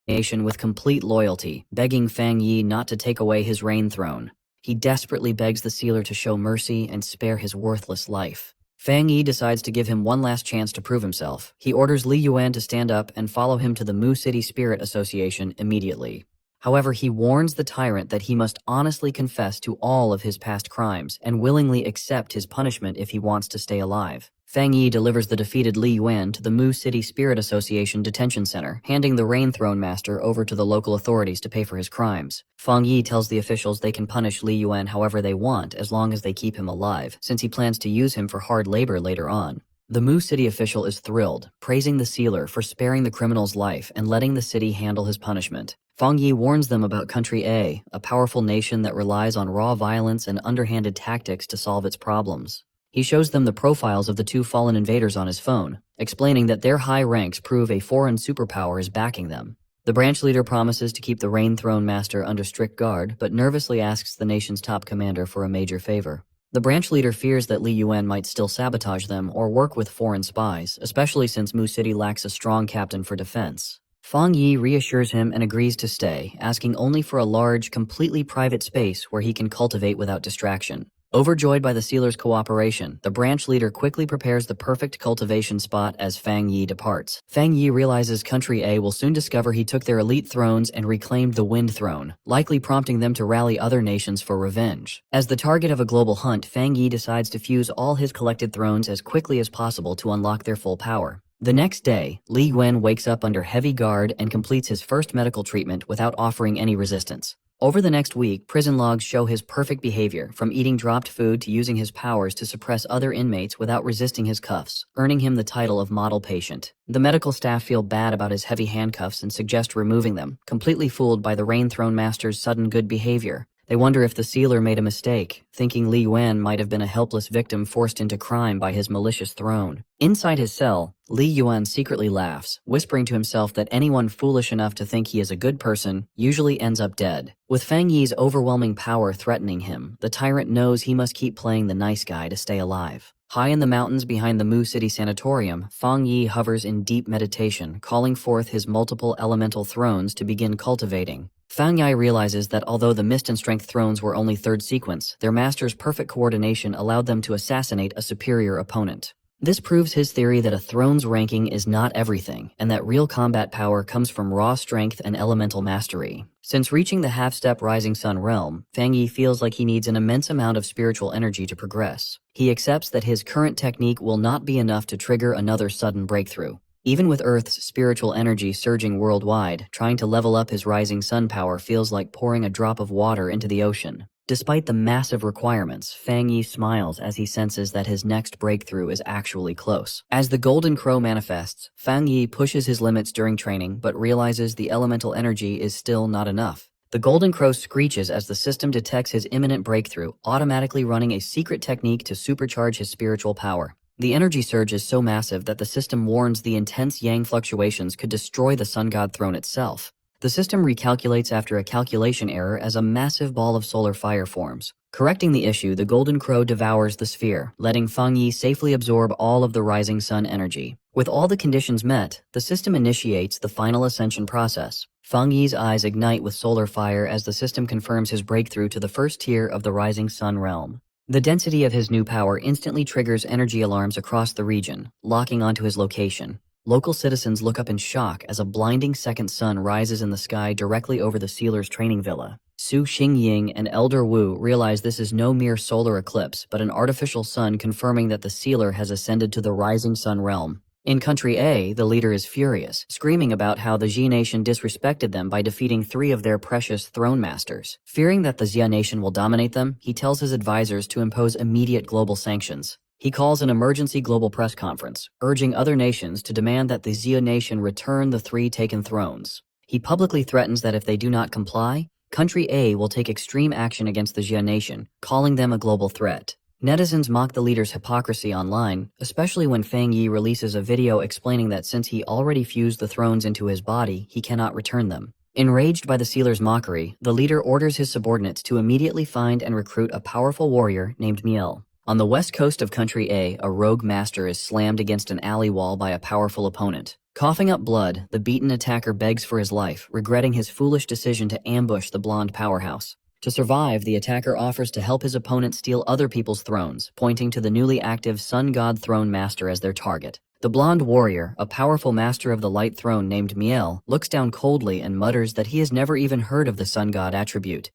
nation with complete loyalty, begging Fang Yi not to take away his reign throne. He desperately begs the sealer to show mercy and spare his worthless life. Fang Yi decides to give him one last chance to prove himself. He orders Li Yuan to stand up and follow him to the Mu City Spirit Association immediately. However, he warns the tyrant that he must honestly confess to all of his past crimes and willingly accept his punishment if he wants to stay alive. Fang Yi delivers the defeated Li Yuan to the Mu City Spirit Association detention center, handing the Rain Throne Master over to the local authorities to pay for his crimes. Fang Yi tells the officials they can punish Li Yuan however they want as long as they keep him alive, since he plans to use him for hard labor later on. The Mu City official is thrilled, praising the sealer for sparing the criminal's life and letting the city handle his punishment. Fang Yi warns them about Country A, a powerful nation that relies on raw violence and underhanded tactics to solve its problems. He shows them the profiles of the two fallen invaders on his phone, explaining that their high ranks prove a foreign superpower is backing them. The branch leader promises to keep the Rain Throne Master under strict guard, but nervously asks the nation's top commander for a major favor. The branch leader fears that Li Yuan might still sabotage them or work with foreign spies, especially since Mu City lacks a strong captain for defense. Fang Yi reassures him and agrees to stay, asking only for a large, completely private space where he can cultivate without distraction. Overjoyed by the sealer's cooperation, the branch leader quickly prepares the perfect cultivation spot as Fang Yi departs. Fang Yi realizes Country A will soon discover he took their elite thrones and reclaimed the Wind Throne, likely prompting them to rally other nations for revenge. As the target of a global hunt, Fang Yi decides to fuse all his collected thrones as quickly as possible to unlock their full power. The next day, Li Yuan wakes up under heavy guard and completes his first medical treatment without offering any resistance. Over the next week, prison logs show his perfect behavior, from eating dropped food to using his powers to suppress other inmates without resisting his cuffs, earning him the title of model patient. The medical staff feel bad about his heavy handcuffs and suggest removing them, completely fooled by the Rain Throne Master's sudden good behavior. They wonder if the sealer made a mistake, thinking Li Yuan might have been a helpless victim forced into crime by his malicious throne. Inside his cell, Li Yuan secretly laughs, whispering to himself that anyone foolish enough to think he is a good person usually ends up dead. With Fang Yi's overwhelming power threatening him, the tyrant knows he must keep playing the nice guy to stay alive. High in the mountains behind the Mu City Sanatorium, Fang Yi hovers in deep meditation, calling forth his multiple elemental thrones to begin cultivating. Fang Yi realizes that although the Mist and Strength thrones were only third sequence, their master's perfect coordination allowed them to assassinate a superior opponent. This proves his theory that a throne's ranking is not everything, and that real combat power comes from raw strength and elemental mastery. Since reaching the half-step Rising Sun realm, Fang Yi feels like he needs an immense amount of spiritual energy to progress. He accepts that his current technique will not be enough to trigger another sudden breakthrough. Even with Earth's spiritual energy surging worldwide, trying to level up his Rising Sun power feels like pouring a drop of water into the ocean. Despite the massive requirements, Fang Yi smiles as he senses that his next breakthrough is actually close. As the Golden Crow manifests, Fang Yi pushes his limits during training but realizes the elemental energy is still not enough. The Golden Crow screeches as the system detects his imminent breakthrough, automatically running a secret technique to supercharge his spiritual power. The energy surge is so massive that the system warns the intense yang fluctuations could destroy the Sun God throne itself. The system recalculates after a calculation error as a massive ball of solar fire forms. Correcting the issue, the Golden Crow devours the sphere, letting Fang Yi safely absorb all of the Rising Sun energy. With all the conditions met, the system initiates the final ascension process. Fang Yi's eyes ignite with solar fire as the system confirms his breakthrough to the first tier of the Rising Sun realm. The density of his new power instantly triggers energy alarms across the region, locking onto his location. Local citizens look up in shock as a blinding second sun rises in the sky directly over the sealer's training villa. Su Xingying and Elder Wu realize this is no mere solar eclipse, but an artificial sun confirming that the sealer has ascended to the Rising Sun realm. In Country A, the leader is furious, screaming about how the Xi Nation disrespected them by defeating 3 of their precious throne masters. Fearing that the Xia Nation will dominate them, he tells his advisors to impose immediate global sanctions. He calls an emergency global press conference, urging other nations to demand that the Xia Nation return the 3 taken thrones. He publicly threatens that if they do not comply, Country A will take extreme action against the Xia Nation, calling them a global threat. Netizens mock the leader's hypocrisy online, especially when Fang Yi releases a video explaining that since he already fused the thrones into his body, he cannot return them. Enraged by the sealer's mockery, the leader orders his subordinates to immediately find and recruit a powerful warrior named Miel. On the west coast of Country A, a rogue master is slammed against an alley wall by a powerful opponent. Coughing up blood, the beaten attacker begs for his life, regretting his foolish decision to ambush the blonde powerhouse. To survive, the attacker offers to help his opponent steal other people's thrones, pointing to the newly active Sun God Throne Master as their target. The blonde warrior, a powerful master of the Light Throne named Miel, looks down coldly and mutters that he has never even heard of the Sun God attribute.